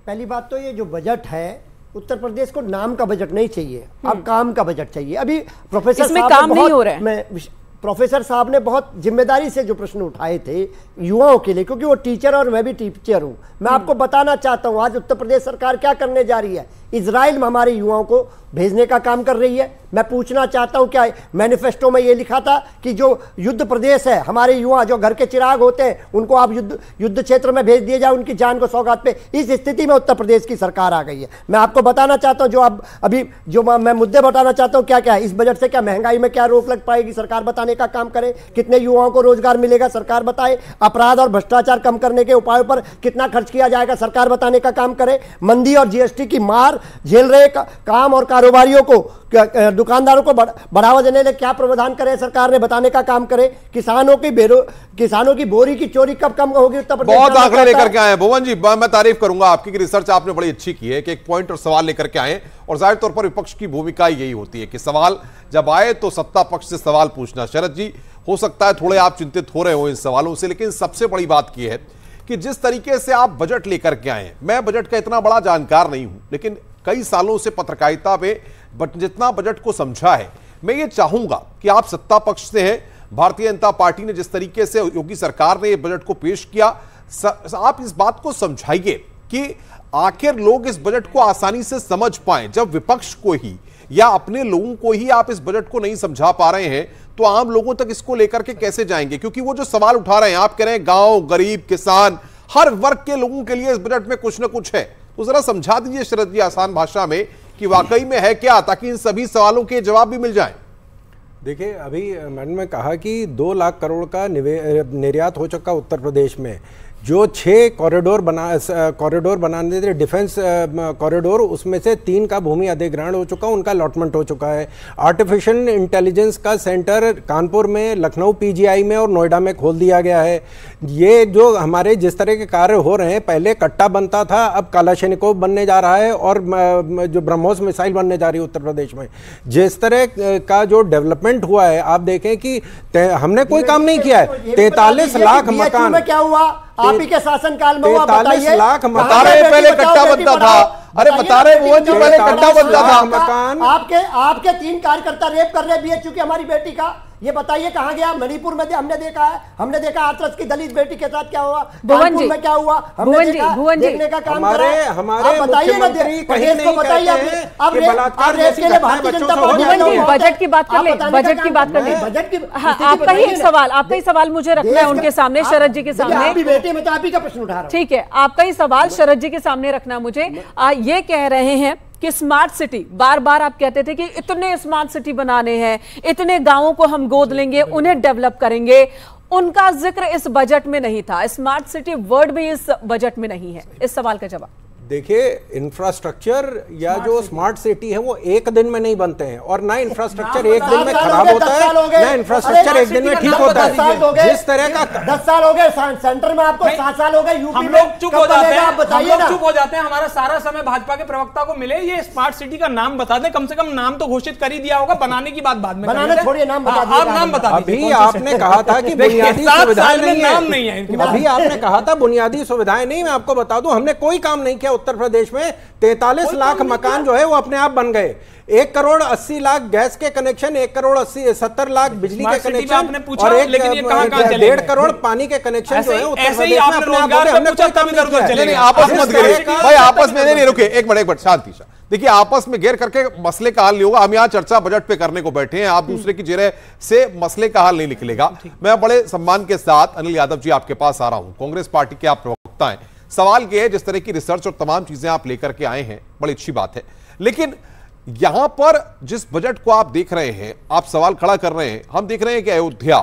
Speaker 5: पहली बात तो ये जो बजट है, उत्तर प्रदेश को नाम का बजट नहीं चाहिए, अब काम का बजट चाहिए। अभी प्रोफेसर
Speaker 1: इसमें काम नहीं हो रहा है।
Speaker 5: प्रोफेसर साहब ने बहुत जिम्मेदारी से जो प्रश्न उठाए थे युवाओं के लिए, क्योंकि वो टीचर और मैं भी टीचर हूं, मैं आपको बताना चाहता हूं आज उत्तर प्रदेश सरकार क्या करने जा रही है। इजराइल में हमारे युवाओं को भेजने का काम कर रही है। मैं पूछना चाहता हूं, क्या मैनिफेस्टो में ये लिखा था कि जो युद्ध प्रदेश है, हमारे युवा जो घर के चिराग होते हैं, उनको आप युद्ध क्षेत्र में भेज दिए जाए उनकी जान को सौगात पे। इस स्थिति में उत्तर प्रदेश की सरकार आ गई है। मैं आपको बताना चाहता हूं, जो आप अभी जो मैं मुद्दे बताना चाहता हूं, क्या क्या है इस बजट से, क्या महंगाई में क्या रोक लग पाएगी, सरकार बताने का काम करे। कितने युवाओं को रोजगार मिलेगा, सरकार बताए। अपराध और भ्रष्टाचार कम करने के उपायों पर कितना खर्च किया जाएगा, सरकार बताने का काम करे। मंदी और जीएसटी की मार झेल रहे काम और कारोबारियों को, दुकानदारों को बढ़ावा देने के क्या प्रावधान करे, सरकार ने बताने का काम करे। किसानों की बोरी की चोरी कब कम होगी उत्तर प्रदेश?
Speaker 2: बहुत आंकड़े लेकर के आए भुवन जी, मैं तारीफ करूंगा आपकी कि रिसर्च आपने बड़ी अच्छी की है कि एक पॉइंट और सवाल लेकर के आए, और जाहिर तौर पर विपक्ष की भूमिका यही होती है कि सवाल जब आए तो सत्ता पक्ष से सवाल पूछना। शरद जी, हो सकता है थोड़े आप चिंतित हो रहे हो इन सवालों से, लेकिन सबसे बड़ी बात यह है कि जिस तरीके से आप बजट लेकर के आए, मैं बजट का इतना बड़ा जानकार नहीं हूं, लेकिन कई सालों से पत्रकारिता में जितना बजट को समझा है, मैं ये चाहूंगा कि आप सत्ता पक्ष से हैं, भारतीय जनता पार्टी ने जिस तरीके से योगी सरकार ने ये बजट को पेश किया, आप इस बात को समझाइए कि आखिर लोग इस बजट को आसानी से समझ पाएं। जब विपक्ष को ही या अपने लोगों को ही आप इस बजट को नहीं समझा पा रहे हैं, तो आम लोगों तक इसको लेकर के कैसे जाएंगे? क्योंकि वो जो सवाल उठा रहे हैं, आप कह रहे हैं गांव, गरीब, किसान, हर वर्ग के लोगों के लिए इस बजट में कुछ ना कुछ है। तो जरा समझा दीजिए शरद जी आसान भाषा में कि वाकई में है क्या, ताकि इन सभी सवालों के जवाब भी मिल जाएं।
Speaker 7: देखिए, अभी मैंने में कहा कि 2 लाख करोड़ का निर्यात हो चुका उत्तर प्रदेश में। जो 6 कॉरिडोर बनाने थे, डिफेंस कॉरिडोर, उसमें से 3 का भूमि अधिग्रहण हो चुका, उनका अलॉटमेंट हो चुका है। आर्टिफिशियल इंटेलिजेंस का सेंटर कानपुर में, लखनऊ पीजीआई में और नोएडा में खोल दिया गया है। ये जो हमारे जिस तरह के कार्य हो रहे हैं, पहले कट्टा बनता था, अब कालाशनिकोव बनने जा रहा है, और जो ब्रह्मोस मिसाइल बनने जा रही है उत्तर प्रदेश में। जिस तरह का जो डेवलपमेंट हुआ है, आप देखें कि हमने कोई काम नहीं किया है। 43 लाख मकान
Speaker 5: क्या हुआ आप ही के शासनकाल में?
Speaker 7: 43 लाख
Speaker 2: बता रहे पहले कट्टा बनता था। अरे बता रहे भुवन जी, पहले कट्टा बनता था।
Speaker 5: मकान आपके 3 कार्यकर्ता रेप कर रहे बीएचयू की हमारी बेटी का, ये बताइए कहां गया? मणिपुर में हमने देखा हाथरस की दलित बेटी के साथ क्या हुआ, कानपुर में क्या हुआ, हमने देखने का काम करा।
Speaker 7: हमारे मुख्यमंत्री कहीं नहीं कहते हैं कि बलात्कार जैसी घटनाएं बच्चों से हो रही है।
Speaker 1: बजट की बात कर ले, बजट की बात कर ले। आपका ही सवाल मुझे रखना है उनके सामने, शरद जी के सामने।
Speaker 5: बेटे में तो आप ही का प्रश्न उठा रहा हूं।
Speaker 1: ठीक है, आपका ही सवाल शरद जी के सामने रखना मुझे। ये कह रहे हैं कि स्मार्ट सिटी, बार बार आप कहते थे कि इतने स्मार्ट सिटी बनाने हैं, इतने गांवों को हम गोद लेंगे, उन्हें डेवलप करेंगे। उनका जिक्र इस बजट में नहीं था, स्मार्ट सिटी वर्ड भी इस बजट में नहीं है। इस सवाल का जवाब
Speaker 7: देखिए, इंफ्रास्ट्रक्चर या जो स्मार्ट सिटी है वो एक दिन में नहीं बनते हैं, और ना इंफ्रास्ट्रक्चर एक दिन में खराब होता है, ना इंफ्रास्ट्रक्चर एक दिन में ठीक होता है। जिस तरह का
Speaker 5: 10 साल हो गए सेंटर में, आपको 7 साल हो गए यूपी में।
Speaker 6: हम लोग चुप हो जाते हैं, हमारा सारा समय भाजपा के प्रवक्ता को मिले, ये स्मार्ट सिटी का नाम बता दें, कम से कम नाम तो घोषित कर ही दिया होगा, बनाने की बात बाद में।
Speaker 5: थोड़ी नाम बता दीजिए।
Speaker 6: आप नाम बता
Speaker 7: दीजिए। अभी आपने कहा था कि बुनियादी सुविधाएं नहीं है, अभी आपने कहा था बुनियादी सुविधाएं नहीं। मैं आपको बता दूं, हमने कोई काम नहीं किया उत्तर प्रदेश में। 43 लाख मकान जो है वो अपने आप बन गए। 1 करोड़ 80 लाख गैस के कनेक्शन, 1 करोड़ 70 लाख बिजली के कनेक्शन, और 1.5 करोड़ पानी के कनेक्शन जो है उत्तर प्रदेश में अपने आप।
Speaker 2: आपस में मत गिरिए भाई, आपस में नहीं रुके, एक मिनट शांति। देखिए, आपस में घेर करके मसले का हल नहीं होगा। हम यहाँ चर्चा बजट पे करने को बैठे हैं, आप दूसरे की जगह से मसले का हल नहीं निकलेगा। मैं बड़े सम्मान के साथ अनिल यादव जी आपके पास आ रहा हूं, कांग्रेस पार्टी के आप प्रवक्ता हैं। सवाल यह है, जिस तरह की रिसर्च और तमाम चीजें आप लेकर के आए हैं, बड़ी अच्छी बात है, लेकिन यहां पर जिस बजट को आप देख रहे हैं, आप सवाल खड़ा कर रहे हैं, हम देख रहे हैं कि अयोध्या,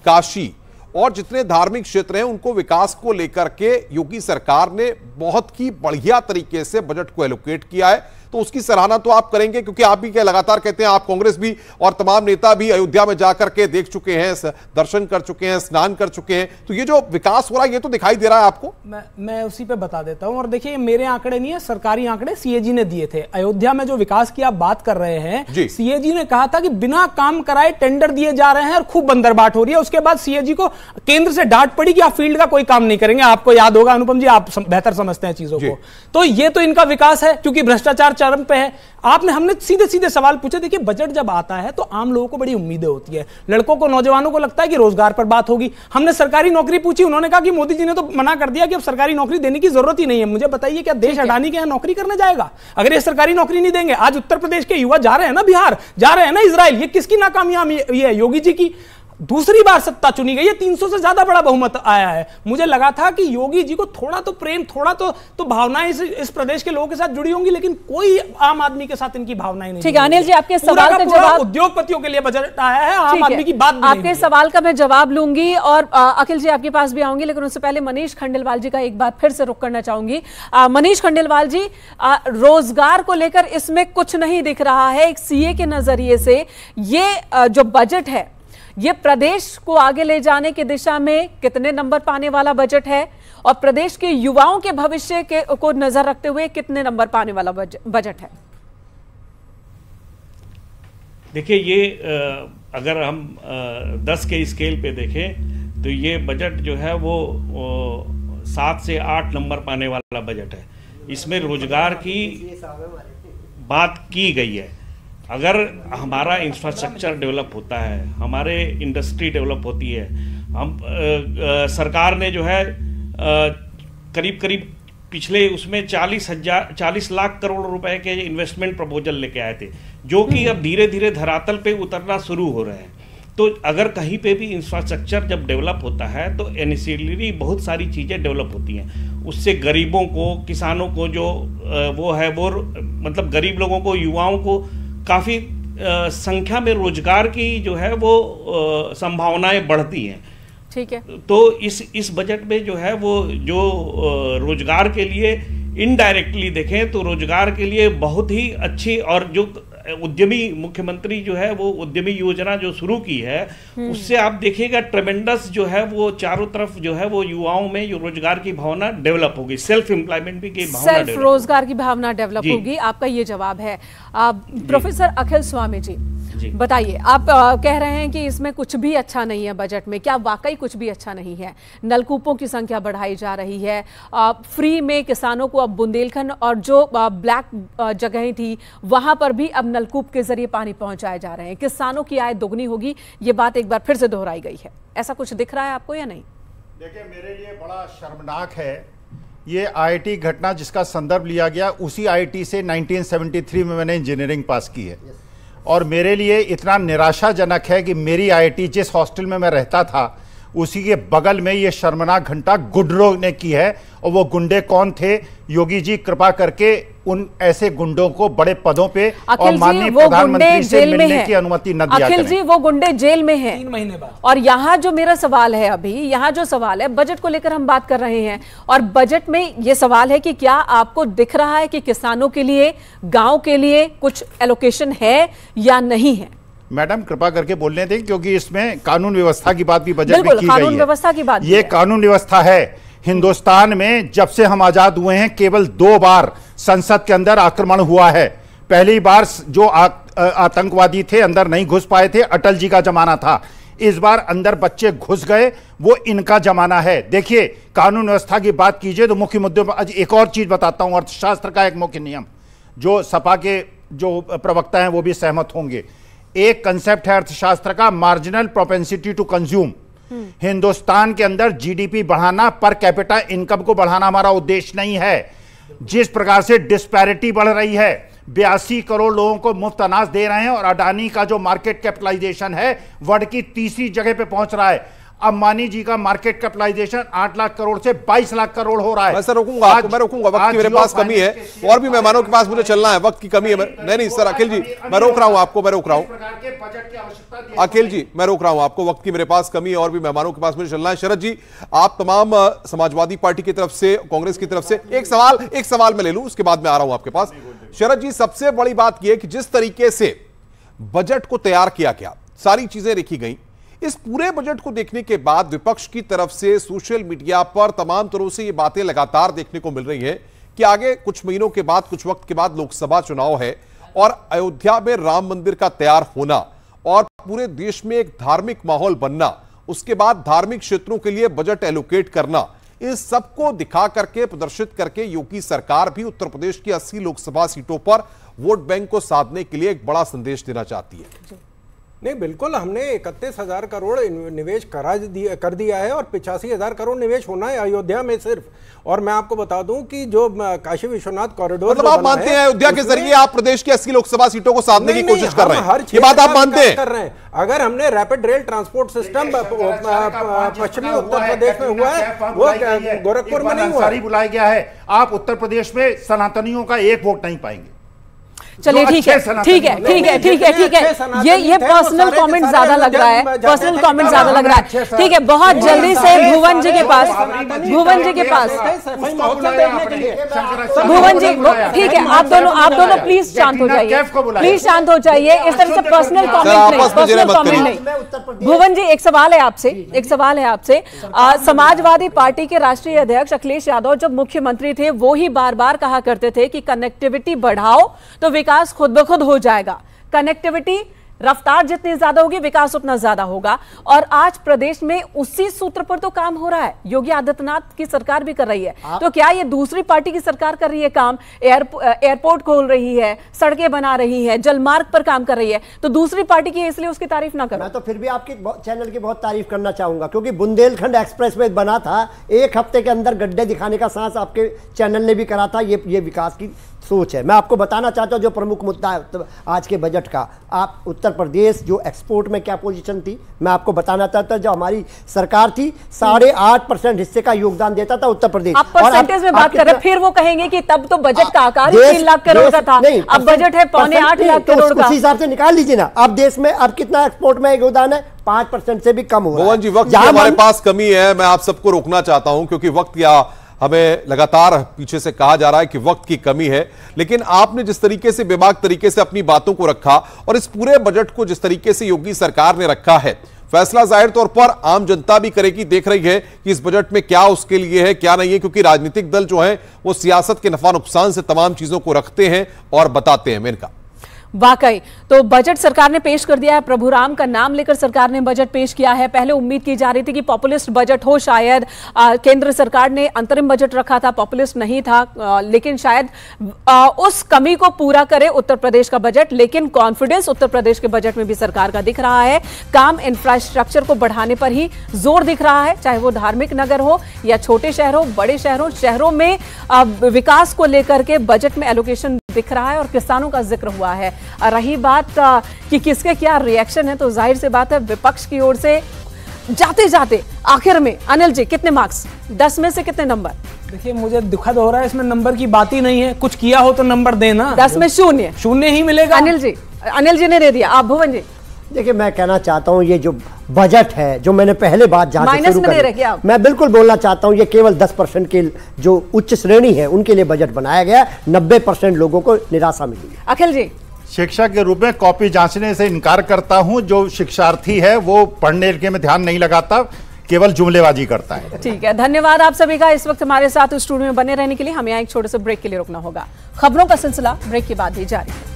Speaker 2: काशी और जितने धार्मिक क्षेत्र हैं उनको विकास को लेकर के योगी सरकार ने बहुत ही बढ़िया तरीके से बजट को एलोकेट किया है। तो उसकी सराहना तो आप करेंगे, क्योंकि आप भी क्या लगातार कहते हैं, आप कांग्रेस भी और तमाम नेता भी अयोध्या में जाकर के देख चुके हैं, दर्शन कर चुके हैं, स्नान कर चुके हैं। तो ये जो विकास हो रहा है ये तो दिखाई दे रहा है आपको।
Speaker 6: मैं उसी पे बता देता हूं। और देखिए, मेरे आंकड़े नहीं है, सरकारी आंकड़े सीएजी ने दिए थे। अयोध्या में जो विकास की आप बात कर रहे हैं, सीएजी ने कहा था कि बिना काम कराए टेंडर दिए जा रहे हैं और खूब बंदरबाट हो रही है। उसके बाद सीएजी को केंद्र से डांट पड़ी कि आप फील्ड का कोई काम नहीं करेंगे। आपको याद होगा अनुपम जी, आप बेहतर समझते हैं चीजों को। तो ये तो इनका विकास है, क्योंकि भ्रष्टाचार चरम पे है। हमने सीधे सीधे सवाल पूछे। देखिए, बजट जब आता है तो आम लोगों को बड़ी उम्मीदें होती है, लड़कों को, नौजवानों को लगता है कि रोजगार पर बात होगी। हमने सरकारी नौकरी पूछी, उन्होंने कहा कि मोदी जी ने तो मना कर दिया कि अब सरकारी नौकरी देने की जरूरत ही नहीं है। मुझे बताइए, क्या देश अडानी के यहां नौकरी करने जाएगा अगर ये सरकारी नौकरी नहीं देंगे? आज उत्तर प्रदेश के युवा जा रहे हैं ना बिहार, जा रहे हैं ना इजराइल। ये किसकी नाकामयाबी है? योगी जी की। दूसरी बार सत्ता चुनी गई है, 300 से ज्यादा बड़ा बहुमत आया है। मुझे लगा था कि योगी जी को थोड़ा तो प्रेम, थोड़ा तो भावनाएं इस प्रदेश के लोगों के साथ जुड़ी होंगी, लेकिन कोई आम आदमी के साथ इनकी भावनाएं नहीं।
Speaker 1: ठीक है अनिल जी, आपके सवाल का जवाब,
Speaker 6: उद्योगपतियों के लिए बजट आया है, आम आदमी की बात नहीं।
Speaker 1: आपके सवाल का मैं जवाब लूंगी और अखिल जी आपके पास भी आऊंगी, लेकिन उससे पहले मनीष खंडेलवाल जी का एक बार फिर से रुक करना चाहूंगी। मनीष खंडेलवाल जी, रोजगार को लेकर इसमें कुछ नहीं दिख रहा है। एक सीए के नजरिए से ये जो बजट है, ये प्रदेश को आगे ले जाने की दिशा में कितने नंबर पाने वाला बजट है, और प्रदेश के युवाओं के भविष्य को नजर रखते हुए कितने नंबर पाने वाला बजट है?
Speaker 9: देखिए, ये अगर हम 10 के स्केल पे देखें तो ये बजट जो है वो 7 से 8 नंबर पाने वाला बजट है। इसमें रोजगार की बात की गई है। अगर हमारा इंफ्रास्ट्रक्चर डेवलप होता है, हमारे इंडस्ट्री डेवलप होती है, हम सरकार ने जो है करीब करीब पिछले उसमें 40 लाख करोड़ रुपए के इन्वेस्टमेंट प्रपोजल लेके आए थे, जो कि अब धीरे धीरे धरातल पे उतरना शुरू हो रहे हैं। तो अगर कहीं पे भी इंफ्रास्ट्रक्चर जब डेवलप होता है तो एंसिलरी बहुत सारी चीज़ें डेवलप होती हैं। उससे गरीबों को, किसानों को जो वो है वो मतलब गरीब लोगों को, युवाओं को काफ़ी संख्या में रोजगार की जो है वो संभावनाएं बढ़ती हैं।
Speaker 1: ठीक है।
Speaker 9: तो इस बजट में जो है वो जो रोजगार के लिए इनडायरेक्टली देखें तो रोजगार के लिए बहुत ही अच्छी, और जो उद्यमी मुख्यमंत्री जो है वो उद्यमी योजना जो शुरू की है, उससे आप देखिएगा ट्रेमेंडस जो है वो चारों तरफ जो है वो युवाओं में जो रोजगार की भावना डेवलप होगी, सेल्फ एम्प्लॉयमेंट की भावना,
Speaker 1: सेल्फ रोजगार की भावना डेवलप होगी। आपका ये जवाब है। प्रोफेसर अखिल स्वामी जी, बताइए, आप कह रहे हैं कि इसमें कुछ भी अच्छा नहीं है बजट में, क्या वाकई कुछ भी अच्छा नहीं है? नलकूपों की संख्या बढ़ाई जा रही है, फ्री में किसानों को अब बुंदेलखंड और जो ब्लैक जगहें थी वहां पर भी अब नलकूप के जरिए पानी पहुंचाए जा रहे हैं। किसानों की आय दोगुनी होगी, ये बात एक बार फिर से दोहराई गई है। ऐसा कुछ दिख रहा है आपको या नहीं?
Speaker 8: देखिए, मेरे लिए बड़ा शर्मनाक है ये आईआईटी घटना जिसका संदर्भ लिया गया। उसी आईआईटी से 1973 में मैंने इंजीनियरिंग पास की है, और मेरे लिए इतना निराशाजनक है कि मेरी आईआईटी जिस हॉस्टल में मैं रहता था उसी के बगल में ये शर्मनाक घटना गुंडों ने की है। और वो गुंडे कौन थे? योगी जी कृपा करके उन ऐसे गुंडों को बड़े पदों पे और माननीय प्रधानमंत्री से मिलने की अनुमति न दिया
Speaker 1: अखिल जी, वो गुंडे जेल में हैं
Speaker 6: 3 महीने बाद।
Speaker 1: और यहाँ जो मेरा सवाल है, अभी यहाँ जो सवाल है, बजट को लेकर हम बात कर रहे हैं, और बजट में ये सवाल है कि क्या आपको दिख रहा है कि किसानों के लिए, गांव के लिए कुछ एलोकेशन है या नहीं है?
Speaker 8: मैडम कृपा करके बोलने दें, क्योंकि इसमें कानून व्यवस्था की बात भी बजट में की गई है।
Speaker 1: कानून व्यवस्था की बात,
Speaker 8: ये कानून व्यवस्था है। हिंदुस्तान में जब से हम आजाद हुए हैं केवल 2 बार संसद के अंदर आक्रमण हुआ है। पहली बार जो आतंकवादी थे अंदर नहीं घुस पाए थे, अटल जी का जमाना था। इस बार अंदर बच्चे घुस गए, वो इनका जमाना है। देखिए, कानून व्यवस्था की बात कीजिए तो मुख्य मुद्दों पर आज एक और चीज बताता हूं। अर्थशास्त्र का एक मुख्य नियम, जो सपा के जो प्रवक्ता हैं वो भी सहमत होंगे। एक कंसेप्ट है अर्थशास्त्र का, marginal propensity to consume. Hindustan के अंदर जीडीपी बढ़ाना, पर कैपिटा इनकम को बढ़ाना हमारा उद्देश्य नहीं है। जिस प्रकार से डिस्पैरिटी बढ़ रही है, 82 करोड़ लोगों को मुफ्त अनाज दे रहे हैं, और अडानी का जो मार्केट कैपिटलाइजेशन है वर्ल्ड की 3री जगह पे पहुंच रहा है। अंबानी जी का मार्केट कैपिटलाइजेशन 8 लाख करोड़ से 22 लाख करोड़ हो रहा है।
Speaker 2: मैं सर रोकूंगा आपको, मैं रोकूंगा, वक्त की मेरे पास कमी है और भी मेहमानों के पास मुझे चलना है, वक्त की कमी है। नहीं सर अखिल जी मैं रोक रहा हूं आपको, मैं रोक रहा हूं अखिल जी, मैं रोक रहा हूं आपको, वक्त की मेरे पास कमी है और भी मेहमानों के पास मुझे चलना है। शरद जी आप तमाम समाजवादी पार्टी की तरफ से, कांग्रेस की तरफ से एक सवाल मैं ले लूं, उसके बाद मैं आ रहा हूं आपके पास। शरद जी सबसे बड़ी बात यह कि जिस तरीके से बजट को तैयार किया गया, सारी चीजें लिखी गई, इस पूरे बजट को देखने के बाद विपक्ष की तरफ से सोशल मीडिया पर तमाम तरह से ये बातें लगातार देखने को मिल रही हैं कि आगे कुछ महीनों के बाद, कुछ वक्त के बाद लोकसभा चुनाव है और अयोध्या में राम मंदिर का तैयार होना और पूरे देश में एक धार्मिक माहौल बनना, उसके बाद धार्मिक क्षेत्रों के लिए बजट एलोकेट करना, इस सबको दिखा करके, प्रदर्शित करके योगी सरकार भी उत्तर प्रदेश की 80 लोकसभा सीटों पर वोट बैंक को साधने के लिए एक बड़ा संदेश देना चाहती है।
Speaker 7: नहीं बिल्कुल, हमने 31,000 करोड़ निवेश कर दिया है और 85,000 करोड़ निवेश होना है अयोध्या में सिर्फ। और मैं आपको बता दूं कि जो काशी विश्वनाथ कॉरिडोर,
Speaker 2: मतलब आप मानते हैं अयोध्या के जरिए आप प्रदेश की 80 लोकसभा सीटों को साधने की कोशिश कर रहे हैं, ये बात आप मानते हैं?
Speaker 7: कर रहे हैं। अगर हमने रैपिड रेल ट्रांसपोर्ट सिस्टम पश्चिमी उत्तर प्रदेश में हुआ है, वो गोरखपुर में नहीं हुआ,
Speaker 8: बुलाया गया है। आप उत्तर प्रदेश में सनातनियों का एक वोट नहीं पाएंगे।
Speaker 1: चलिए ठीक है, ये पर्सनल कमेंट ज्यादा लग रहा है, पर्सनल कमेंट ज्यादा लग रहा है। ठीक है, बहुत जल्दी से भुवन जी के पास भुवन जी, ठीक है, आप दोनों प्लीज शांत हो जाइए, प्लीज शांत हो जाइए। इस तरह से पर्सनल कमेंट नहीं। भुवन जी एक सवाल है आपसे, समाजवादी पार्टी के राष्ट्रीय अध्यक्ष अखिलेश यादव जब मुख्यमंत्री थे वो ही बार बार कहा करते थे कि कनेक्टिविटी बढ़ाओ तो विकास खुद ब खुद हो जाएगा। कनेक्टिविटी रफ्तार जितनी ज्यादा होगी विकास उतना ज्यादा होगा, और आज प्रदेश में उसी सूत्र पर तो काम हो रहा है। योगी आदित्यनाथ की सरकार भी कर रही है, तो क्या ये दूसरी पार्टी की सरकार कर रही है काम? एयरपोर्ट खोल रही है, सड़कें बना रही है, जलमार्ग पर काम कर रही है, तो दूसरी पार्टी की इसलिए उसकी तारीफ ना करो।
Speaker 5: मैं तो फिर भी आपके चैनल की बहुत तारीफ करना चाहूंगा, क्योंकि बुंदेलखंड एक्सप्रेस में बना था, एक हफ्ते के अंदर गड्ढे दिखाने का साहस आपके चैनल ने भी करा था। ये विकास की सोच है। मैं आपको बताना चाहता हूं जो प्रमुख मुद्दा है आज के बजट का, आप उत्तर प्रदेश जो एक्सपोर्ट में क्या पोजीशन थी, मैं आपको बताना चाहता हूं। जो हमारी सरकार थी 8.5% हिस्से का योगदान देता था उत्तर प्रदेश।
Speaker 1: आप परसेंटेज में बात कर रहे हैं, फिर वो कहेंगे कि तब तो बजट का आकार 3 लाख करोड़ का था, अब बजट है 7.25 लाख करोड़ का।
Speaker 5: उस हिसाब से निकाल लीजिए ना। अब देश में अब कितना एक्सपोर्ट में योगदान है? 5% से भी कम हो रहा है।
Speaker 2: भुवन जी वक्त हमारे पास कमी है, मैं आप सबको रोकना चाहता हूं क्योंकि वक्त या हमें लगातार पीछे से कहा जा रहा है कि वक्त की कमी है, लेकिन आपने जिस तरीके से बेबाक तरीके से अपनी बातों को रखा और इस पूरे बजट को जिस तरीके से योगी सरकार ने रखा है, फैसला जाहिर तौर पर आम जनता भी करेगी, देख रही है कि इस बजट में क्या उसके लिए है क्या नहीं है, क्योंकि राजनीतिक दल जो है वो सियासत के नफा नुकसान से तमाम चीजों को रखते हैं और बताते हैं। मेनका
Speaker 1: वाकई तो बजट सरकार ने पेश कर दिया है, प्रभु राम का नाम लेकर सरकार ने बजट पेश किया है। पहले उम्मीद की जा रही थी कि पॉपुलिस्ट बजट हो, शायद केंद्र सरकार ने अंतरिम बजट रखा था, पॉपुलिस्ट नहीं था, लेकिन शायद उस कमी को पूरा करे उत्तर प्रदेश का बजट। लेकिन कॉन्फिडेंस उत्तर प्रदेश के बजट में भी सरकार का दिख रहा है। काम इंफ्रास्ट्रक्चर को बढ़ाने पर ही जोर दिख रहा है, चाहे वो धार्मिक नगर हो या छोटे शहर हो, बड़े शहरों में विकास को लेकर के बजट में एलोकेशन दिख रहा है और किसानों का जिक्र हुआ है। रही बात कि किसके क्या रिएक्शन है, तो जाहिर सी बात है विपक्ष की ओर से जाते जाते आखिर में अनिल जी कितने मार्क्स, 10 में से कितने नंबर?
Speaker 6: देखिए मुझे दुखद हो रहा है, इसमें नंबर की बात ही नहीं है, कुछ किया हो तो नंबर देना।
Speaker 1: 10 में 0
Speaker 6: ही मिलेगा।
Speaker 1: अनिल जी ने दे दिया, आप भुवन जी?
Speaker 5: देखिए मैं कहना चाहता हूं ये जो बजट है, जो मैंने पहले बात जहां से शुरू करी, मैं बिल्कुल बोलना चाहता हूं ये केवल 10% के जो उच्च श्रेणी है उनके लिए बजट बनाया गया। 90% लोगों को निराशा मिली है।
Speaker 1: अखिल जी?
Speaker 8: शिक्षक के रूप में कॉपी जांचने से इनकार करता हूं। जो शिक्षार्थी है वो पढ़ने लिखने में ध्यान नहीं लगाता, केवल जुमलेबाजी करता है।
Speaker 1: ठीक है, धन्यवाद आप सभी का इस वक्त हमारे साथ स्टूडियो में बने रहने के लिए। हमें यहाँ एक छोटे से ब्रेक के लिए रुकना होगा। खबरों का सिलसिला ब्रेक के बाद ही जारी है।